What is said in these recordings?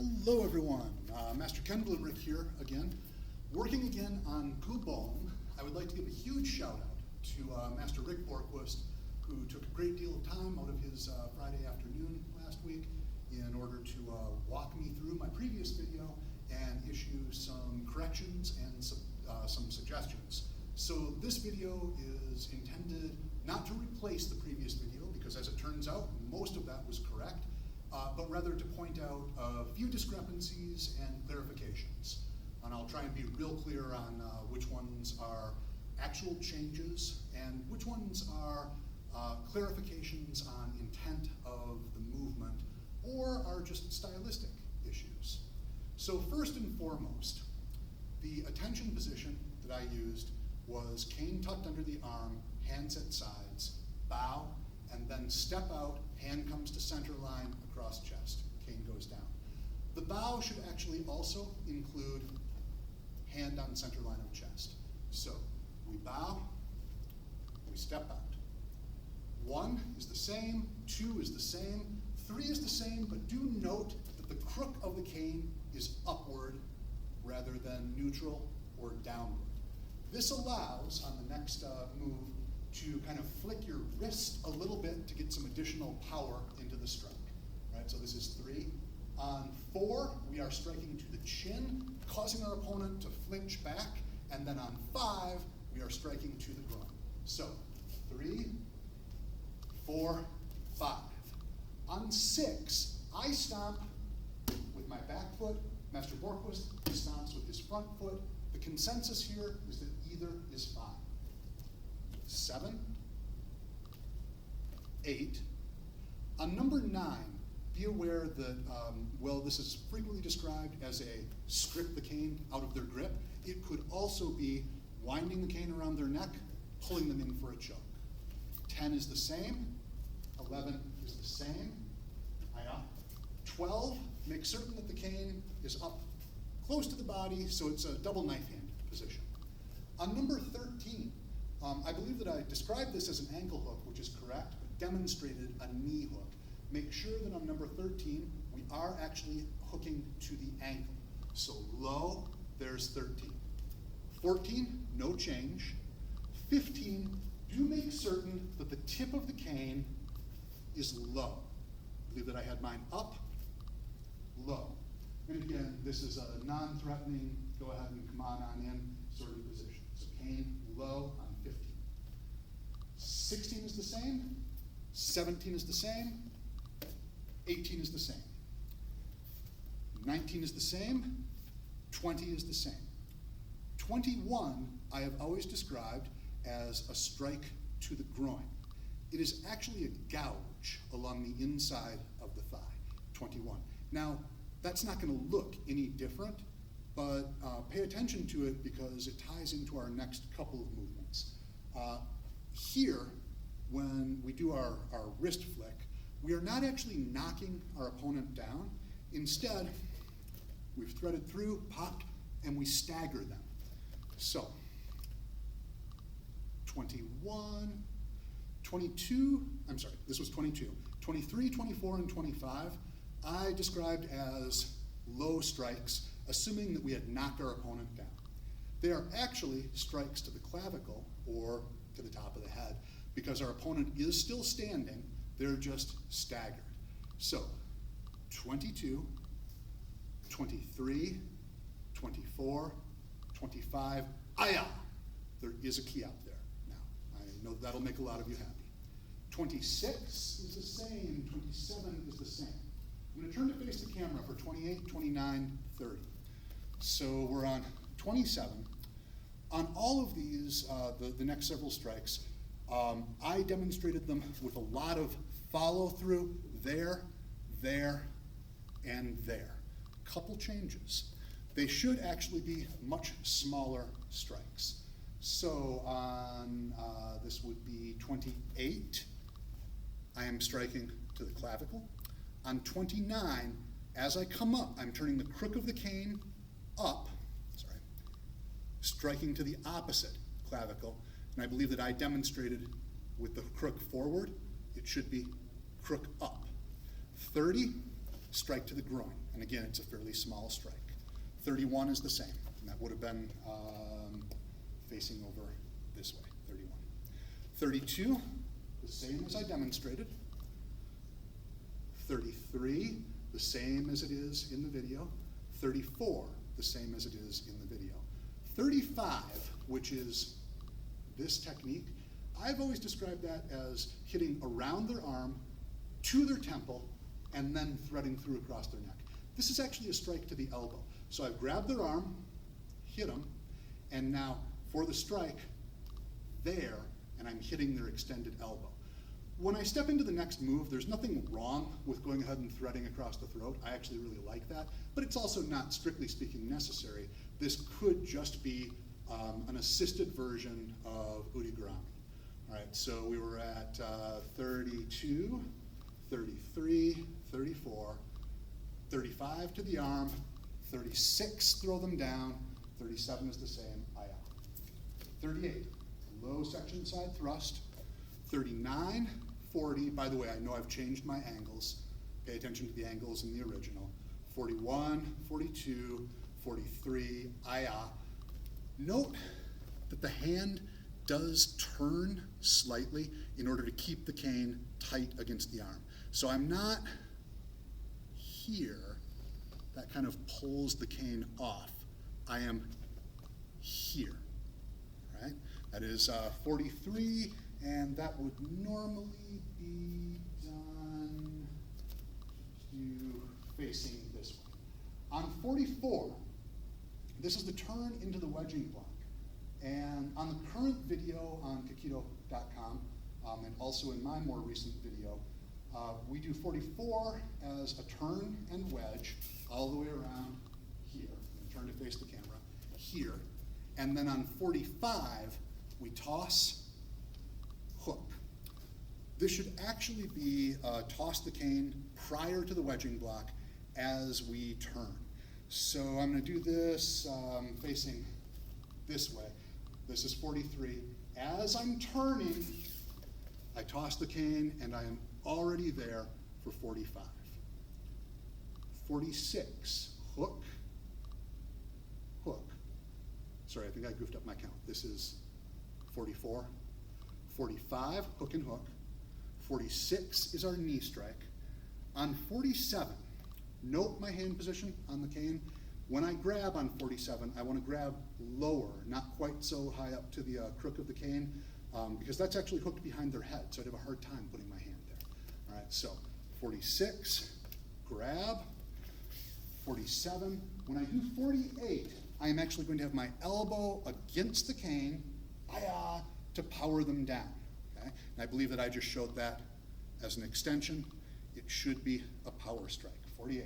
Hello everyone, Master Rick here again. Working again on Goo Boung, I would like to give a huge shout out to Master Rick Bjorkquist, who took a great deal of time out of his Friday afternoon last week in order to walk me through my previous video and issue some corrections and some suggestions. So this video is intended not to replace the previous video, because as it turns out, most of that was correct, but rather to point out a few discrepancies and clarifications. And I'll try and be real clear on which ones are actual changes and which ones are clarifications on intent of the movement or are just stylistic issues. So first and foremost, the attention position that I used was cane tucked under the arm, hands at sides, bow, and then step out, hand comes to center line, across chest, cane goes down. The bow should actually also include hand on center line of chest. So we bow, we step out. 1 is the same, 2 is the same, 3 is the same, but do note that the crook of the cane is upward rather than neutral or downward. This allows, on the next move, to kind of flick your wrist a little bit to get some additional power into the strike. Right? So this is 3. On 4, we are striking to the chin, causing our opponent to flinch back, and then on 5, we are striking to the groin. So 3, 4, 5. On 6, I stomp with my back foot. Master Bjorkquist stomps with his front foot. The consensus here is that either is fine. 7, 8. On number 9, be aware that, well, this is frequently described as a strip the cane out of their grip. It could also be winding the cane around their neck, pulling them in for a choke. 10 is the same. 11 is the same. 12, make certain that the cane is up close to the body, so it's a double knife hand position. On number 13, I believe that I described this as an ankle hook, which is correct, but demonstrated a knee hook. Make sure that on number 13, we are actually hooking to the ankle. So low, there's 13. 14, no change. 15, do make certain that the tip of the cane is low. I believe that I had mine up, low. And again, this is a non-threatening, go ahead and come on in sort of position. So cane low on 15. 16 is the same, 17 is the same, 18 is the same. 19 is the same, 20 is the same. 21, I have always described as a strike to the groin. It is actually a gouge along the inside of the thigh, 21. Now, that's not going to look any different, but pay attention to it because it ties into our next couple of movements. Here, when we do our wrist flick, we are not actually knocking our opponent down. Instead, we've threaded through, popped, and we stagger them. So, 21, 22, I'm sorry, this was 22. 23, 24, and 25, I described as low strikes, assuming that we had knocked our opponent down. They are actually strikes to the clavicle or to the top of the head, because our opponent is still standing, they're just staggered. So, 22, 23, 24, 25, ayah! There is a key out there now. I know that'll make a lot of you happy. 26 is the same, 27 is the same. I'm going to turn to face the camera for 28, 29, 30. So we're on 27. On all of these, the next several strikes, I demonstrated them with a lot of follow through there, and there. Couple changes. They should actually be much smaller strikes. So on, this would be 28, I am striking to the clavicle. On 29, as I come up, I'm turning the crook of the cane up, striking to the opposite clavicle, and I believe that I demonstrated with the crook forward, it should be crook up. 30, strike to the groin. And again, it's a fairly small strike. 31 is the same, and that would have been facing over this way, 31. 32, the same as I demonstrated. 33, the same as it is in the video. 34, the same as it is in the video. 35, which is this technique, I've always described that as hitting around their arm, to their temple, and then threading through across their neck. This is actually a strike to the elbow. So I've grabbed their arm, hit them, and now for the strike, there, and I'm hitting their extended elbow. When I step into the next move, there's nothing wrong with going ahead and threading across the throat. I actually really like that, but it's also not, strictly speaking, necessary. This could just be an assisted version of Udigurami. All right, so we were at 32, 33, 34, 35 to the arm, 36, throw them down, 37 is the same, aya. 38, low section side thrust, 39, 40, by the way, I know I've changed my angles, pay attention to the angles in the original, 41, 42, 43, aya. Note that the hand does turn slightly in order to keep the cane tight against the arm. So I'm not here, that kind of pulls the cane off. I am here, right? That is 43, and that would normally be done to facing this way. On 44, this is the turn into the wedging block. And on the current video on Kikido.com, and also in my more recent video, we do 44 as a turn and wedge all the way around here. Turn to face the camera, here. And then on 45, we toss, hook. This should actually be toss the cane prior to the wedging block as we turn. So I'm gonna do this facing this way. This is 43. As I'm turning, I toss the cane and I am already there for 45. 46, hook, hook. Sorry, I think I goofed up my count. This is 44. 45, hook and hook. 46 is our knee strike. On 47, note my hand position on the cane. When I grab on 47, I want to grab lower, not quite so high up to the crook of the cane, because that's actually hooked behind their head, so I'd have a hard time putting my hand there. All right, so 46, grab. 47. When I do 48, I am actually going to have my elbow against the cane, to power them down. Okay? And I believe that I just showed that as an extension. It should be a power strike. 48.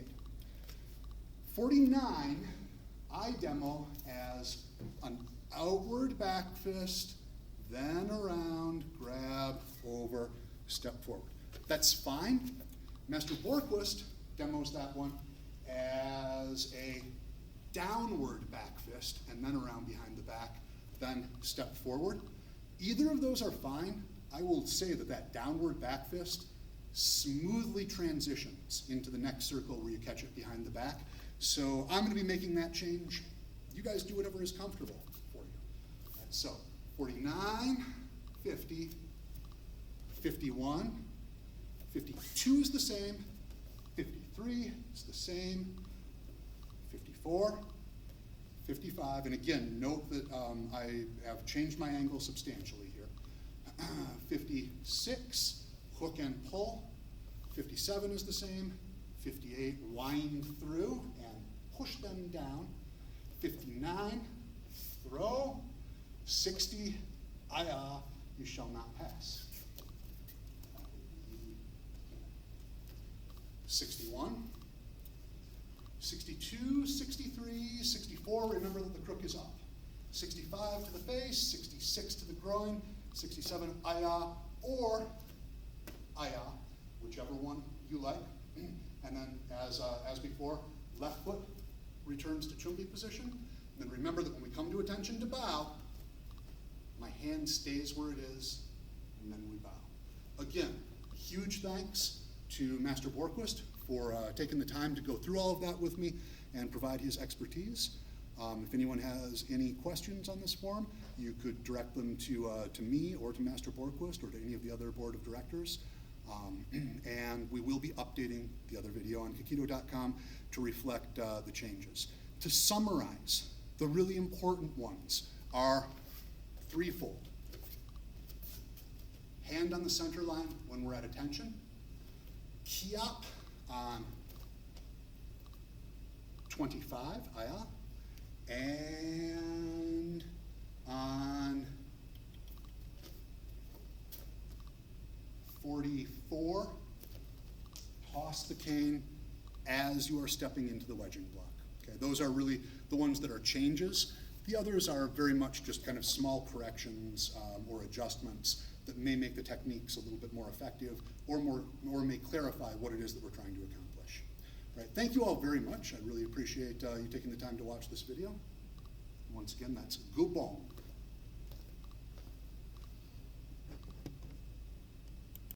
49, I demo as an outward back fist, then around, grab, over, step forward. That's fine. Master Bjorkquist demos that one as a downward back fist, and then around behind the back, then step forward. Either of those are fine. I will say that that downward back fist smoothly transitions into the next circle where you catch it behind the back. So I'm going to be making that change. You guys do whatever is comfortable for you. Right, so 49, 50, 51, 52 is the same, 53 is the same, 54, 55, and again, note that I have changed my angle substantially here. 56, hook and pull. 57 is the same. 58, wind through and push them down. 59, throw. 60, you shall not pass. 61, 62, 63, 64, remember that the crook is up. 65 to the face, 66 to the groin, 67, or whichever one you like. And then as before, left foot returns to chumbi position. And then remember that when we come to attention to bow, my hand stays where it is, and then we bow. Again, huge thanks to Master Bjorkquist for taking the time to go through all of that with me and provide his expertise. If anyone has any questions on this form, you could direct them to me or to Master Bjorkquist or to any of the other board of directors. And we will be updating the other video on Kikido.com to reflect the changes. To summarize, the really important ones are threefold. Hand on the center line when we're at attention. Key up on 25, and on 44, toss the cane as you are stepping into the wedging block. Okay, those are really the ones that are changes. The others are very much just kind of small corrections or adjustments that may make the techniques a little bit more effective or may clarify what it is that we're trying to accomplish. All right, thank you all very much. I really appreciate you taking the time to watch this video. Once again, that's Goo Boung.